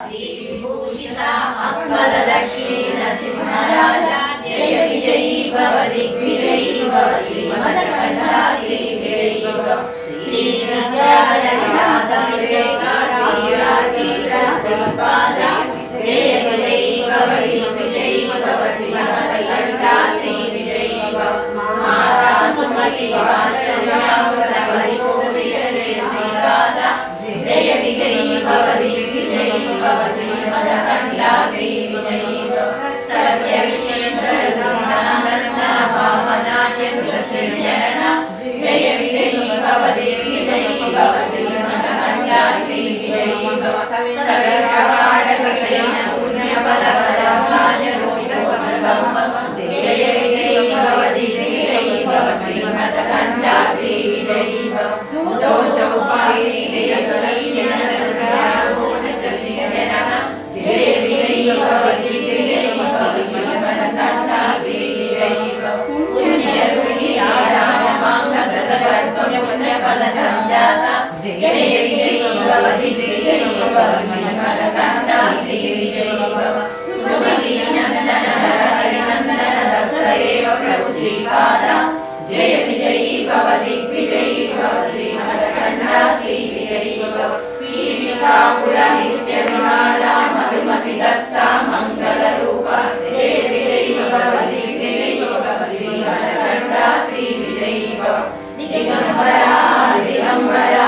श्रीविभूषिता मंगललक्ष्मी नरसिंहराजा जय विजयी भव दिग्विजयी भव श्रीमदकण्ठा श्रीविजयी भव श्रीविद्यालयनाथ श्रीरेखा श्रीराजीन्द्र श्रीपादा जय विजयी भव दिग्विजयी भव श्रीमदकण्ठा श्रीविजयी भव माता सुमति वात्सल्यामृत परिपूजित जय श्रीपादा जय विजयी भव दिग्विजयी भव श्रीमदकण्ठा श्रीविजयी भव सत्य विश्वेश्वर दीनानन्द वामनाय तुलसी चरण जय विजयी भव दिग्विजयी भव श्रीमदकण्ठा श्रीविजयी भव सकल प्रकाण्ड जैन पुण्य फलकर भाज रोषसम्भव जय विजयी भव दिग्विजयी भव श्रीमदकण्ठा श्रीविजयी भव दो चौपाई जय तुलसी जय विजयी भव दिग्विजयी भव श्रीमदकण्ठा श्रीविजयी भव पुण्यरूपिणी राजमांग सतकल्प पुण्य फल संजाता जय विजयी भव दिग्विजयी भव श्रीमदकण्ठा श्रीविजयी भव सुमति नंदन हरिनंदन दत्तदेव प्रभु श्रीपादा जय विजयी भव दिग्विजयी भव श्रीमदकण्ठा श्रीविजयी भव नित्य विहारा मधुमति दत्ता मंगल रूपा जय विजयी भव दिग्विजयी भव श्रीमदकण्ठा श्रीविजयी भव दिगंबरा दिगंबरा